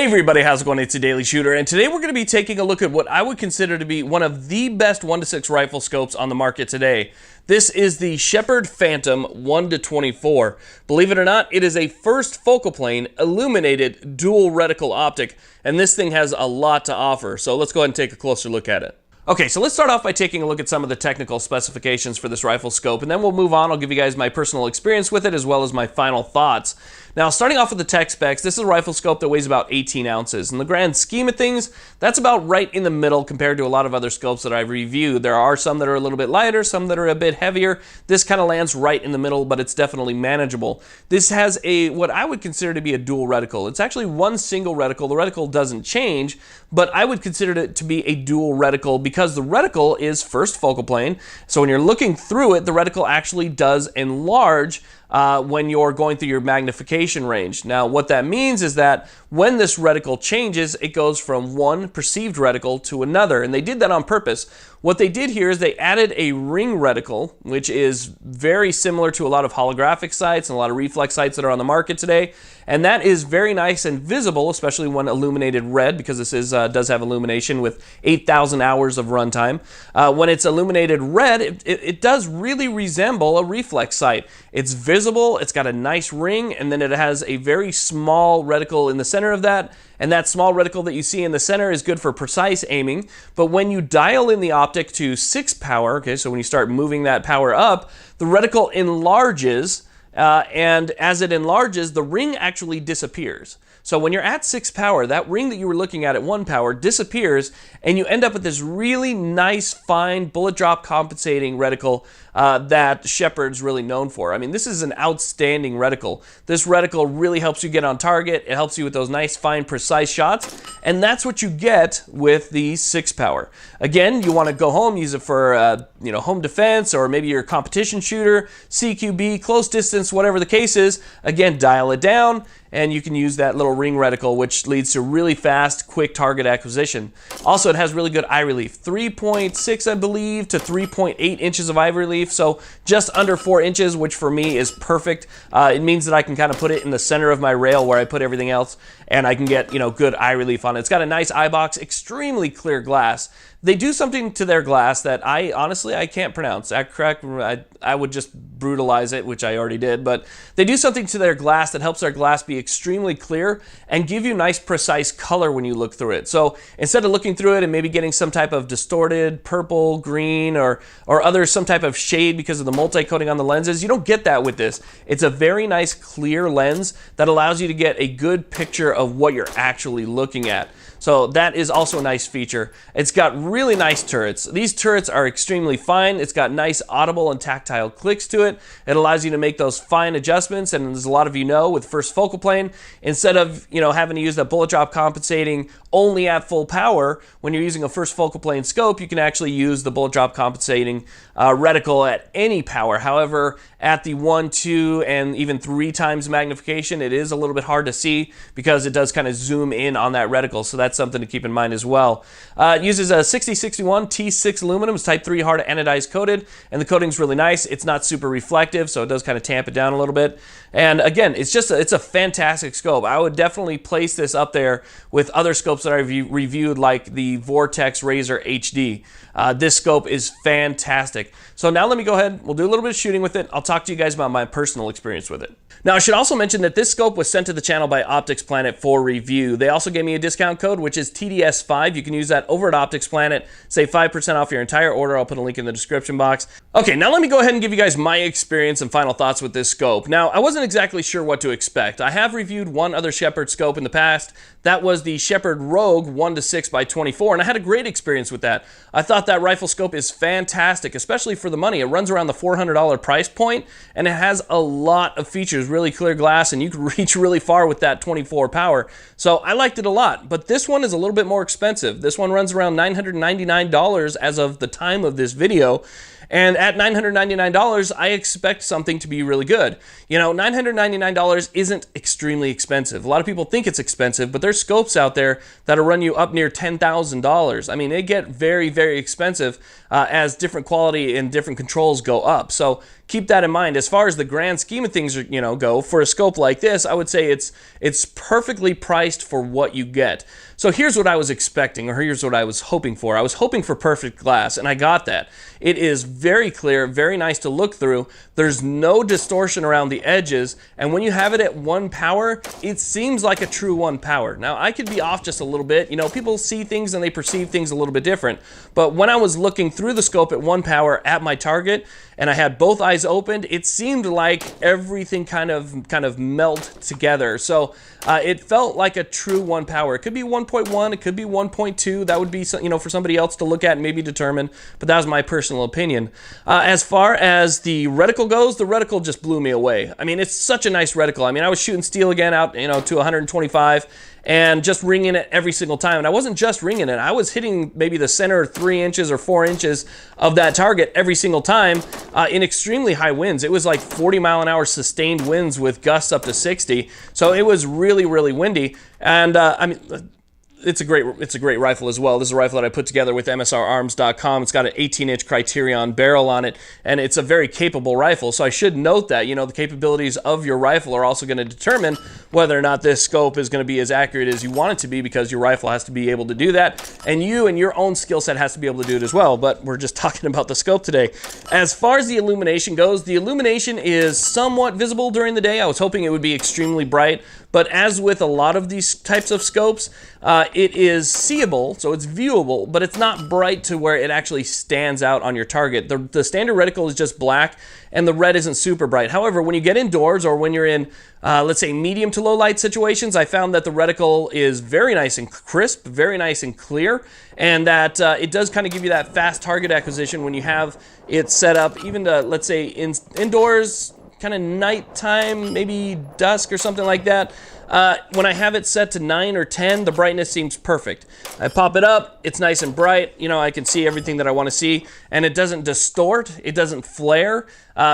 Hey everybody, how's it going? It's a Daily Shooter, and today we're going to be taking a look at what I would consider to be one of the best 1-6 rifle scopes on the market today. This is the Shepherd Phantom 1-24. Believe it or not, it is a first focal plane illuminated dual reticle optic, and this thing has a lot to offer. So let's go ahead and take a closer look at it. Okay, so let's start off by taking a look at some of the technical specifications for this rifle scope, and then we'll move on. I'll give you guys my personal experience with it as well as my final thoughts. Now, starting off with the tech specs, this is a rifle scope that weighs about 18 ounces. In the grand scheme of things, that's about right in the middle compared to a lot of other scopes that I've reviewed. There are some that are a little bit lighter, some that are a bit heavier. This kind of lands right in the middle, but it's definitely manageable. This has what I would consider to be a dual reticle. It's actually one single reticle. The reticle doesn't change, but I would consider it to be a dual reticle because the reticle is first focal plane. So when you're looking through it, the reticle actually does enlarge when you're going through your magnification range. Now, what that means is that when this reticle changes, it goes from one perceived reticle to another, and they did that on purpose. What they did here is they added a ring reticle, which is very similar to a lot of holographic sights and a lot of reflex sights that are on the market today, and that is very nice and visible, especially when illuminated red, because this does have illumination with 8,000 hours of runtime. When it's illuminated red, it does really resemble a reflex sight. It's visible, it's got a nice ring, and then it has a very small reticle in the center of that, and that small reticle that you see in the center is good for precise aiming. But when you dial in the optic to 6 power, okay, so when you start moving that power up, the reticle enlarges, and as it enlarges, the ring actually disappears. So when you're at 6 power, that ring that you were looking at 1 power disappears, and you end up with this really nice, fine, bullet drop compensating reticle that Shepherd's really known for. I mean, this is an outstanding reticle. This reticle really helps you get on target. It helps you with those nice, fine, precise shots, and that's what you get with the 6 power. Again, you want to go home, use it for home defense, or maybe you're a competition shooter, CQB, close distance, whatever the case is. Again, dial it down, and you can use that little ring reticle, which leads to really fast, quick target acquisition. Also, it has really good eye relief. 3.6, I believe, to 3.8 inches of eye relief, so just under 4 inches, which for me is perfect. It means that I can kind of put it in the center of my rail where I put everything else, and I can get, good eye relief on it. It's got a nice eye box, extremely clear glass. They do something to their glass that I can't pronounce. I would just brutalize it, which I already did, but they do something to their glass that helps their glass be extremely clear and give you nice precise color when you look through it. So instead of looking through it and maybe getting some type of distorted purple, green, or some type of shade because of the multi-coating on the lenses, you don't get that with this. It's a very nice clear lens that allows you to get a good picture of what you're actually looking at. So that is also a nice feature. It's got really nice turrets. These turrets are extremely fine. It's got nice audible and tactile clicks to it. It allows you to make those fine adjustments, and as a lot of you know, with first focal plane, instead of having to use that bullet drop compensating only at full power, when you're using a first focal plane scope, you can actually use the bullet drop compensating reticle at any power. However, at the 1, 2, and even 3 times magnification, it is a little bit hard to see because it does kind of zoom in on that reticle, so that's something to keep in mind as well. It uses a 6061 T6 aluminum. It's type 3 hard anodized coated, and the coating's really nice. It's not super reflective, so it does kind of tamp it down a little bit. And again, it's a fantastic scope. I would definitely place this up there with other scopes that I've reviewed, like the Vortex Razor HD. This scope is fantastic. So now let me go ahead, we'll do a little bit of shooting with it. I'll talk to you guys about my personal experience with it. Now, I should also mention that this scope was sent to the channel by Optics Planet for review. They also gave me a discount code, which is TDS5. You can use that over at Optics Planet. Save 5% off your entire order. I'll put a link in the description box. Okay, now let me go ahead and give you guys my experience and final thoughts with this scope. Now, I wasn't exactly sure what to expect. I have reviewed one other Shepherd scope in the past. That was the Shepherd Rogue 1-6x24, and I had a great experience with that. I thought that rifle scope is fantastic, especially for the money. It runs around the $400 price point, and it has a lot of features, really clear glass, and you can reach really far with that 24 power. So I liked it a lot, but this one is a little bit more expensive. This one runs around $999 as of the time of this video, And at $999, I expect something to be really good. You know, $999 isn't extremely expensive. A lot of people think it's expensive, but there's scopes out there that'll run you up near $10,000. I mean, they get very, very expensive as different quality and different controls go up. So keep that in mind. As far as the grand scheme of things, you know, go for a scope like this, I would say it's perfectly priced for what you get. So here's what I was expecting, or here's what I was hoping for. I was hoping for perfect glass, and I got that. It is very clear, very nice to look through. There's no distortion around the edges, and when you have it at 1 power, it seems like a true 1 power. Now, I could be off just a little bit. You know, people see things and they perceive things a little bit different. But when I was looking through the scope at 1 power at my target, and I had both eyes opened, it seemed like everything kind of melt together. So it felt like a true 1 power. It could be 1.1, it could be 1.2. That would be, you know, for somebody else to look at and maybe determine, but that was my personal opinion. As far as the reticle goes, the reticle just blew me away. I mean, it's such a nice reticle. I mean, I was shooting steel again out, you know, to 125 and just ringing it every single time. And I wasn't just ringing it. I was hitting maybe the center 3 inches or 4 inches of that target every single time in extremely high winds. It was like 40-mile-an-hour sustained winds with gusts up to 60. So it was really, really windy. And I mean, it's a great rifle as well. This is a rifle that I put together with MSRarms.com. It's got an 18-inch Criterion barrel on it, and it's a very capable rifle. So I should note that, you know, the capabilities of your rifle are also going to determine whether or not this scope is going to be as accurate as you want it to be, because your rifle has to be able to do that, and you and your own skill set has to be able to do it as well. But we're just talking about the scope today. As far as the illumination goes, the illumination is somewhat visible during the day. I was hoping it would be extremely bright, but as with a lot of these types of scopes, it is seeable, so it's viewable, but it's not bright to where it actually stands out on your target. The standard reticle is just black, and the red isn't super bright. However, when you get indoors or when you're in, let's say, medium to low light situations, I found that the reticle is very nice and crisp, very nice and clear, and that it does kind of give you that fast target acquisition when you have it set up, even to, let's say, indoors, kind of nighttime, maybe dusk or something like that. When I have it set to 9 or 10, the brightness seems perfect. I pop it up, it's nice and bright, you know, I can see everything that I want to see, and it doesn't distort, it doesn't flare,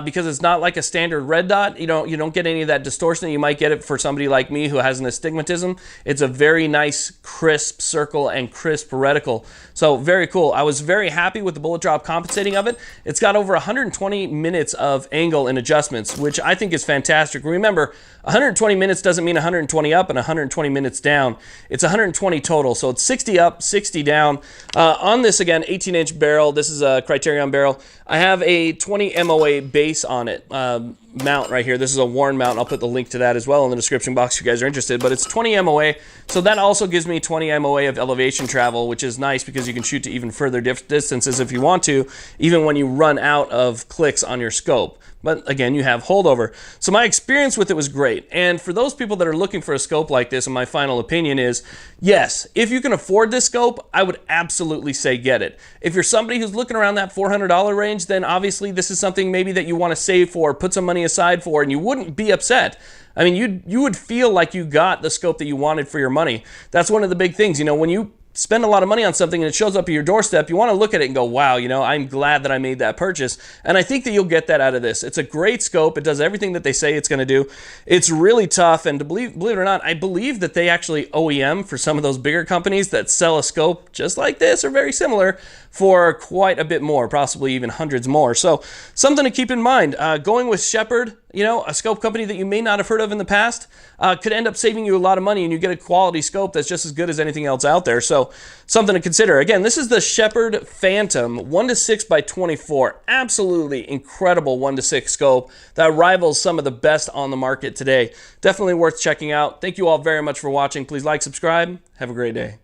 because it's not like a standard red dot. You don't get any of that distortion that you might get it for somebody like me who has an astigmatism. It's a very nice, crisp circle and crisp reticle. So very cool. I was very happy with the bullet drop compensating of it. It's got over 120 minutes of angle and adjustments, which I think is fantastic. Remember, 120 minutes doesn't mean 120 up and 120 minutes down. It's 120 total, so it's 60 up, 60 down. On this, again, 18-inch barrel. This is a Criterion barrel. I have a 20 MOA base on it, mount right here. This is a worn mount. I'll put the link to that as well in the description box if you guys are interested, but it's 20 MOA, so that also gives me 20 MOA of elevation travel, which is nice because you can shoot to even further distances if you want to, even when you run out of clicks on your scope. But again, you have holdover. So my experience with it was great. And for those people that are looking for a scope like this, and my final opinion is, yes, if you can afford this scope, I would absolutely say get it. If you're somebody who's looking around that $400 range, then obviously this is something maybe that you want to save for, put some money aside for, and you wouldn't be upset. I mean, you would feel like you got the scope that you wanted for your money. That's one of the big things. You know, when you spend a lot of money on something and it shows up at your doorstep, you want to look at it and go, wow, you know, I'm glad that I made that purchase. And I think that you'll get that out of this. It's a great scope. It does everything that they say it's going to do. It's really tough. And to believe it or not, I believe that they actually OEM for some of those bigger companies that sell a scope just like this or very similar for quite a bit more, possibly even hundreds more. So something to keep in mind. Going with Shepard, you know, a scope company that you may not have heard of in the past, could end up saving you a lot of money, and you get a quality scope that's just as good as anything else out there. So something to consider. Again, this is the Shepard Phantom 1:6x24. Absolutely incredible 1:6 scope that rivals some of the best on the market today. Definitely worth checking out. Thank you all very much for watching. Please like, subscribe. Have a great day.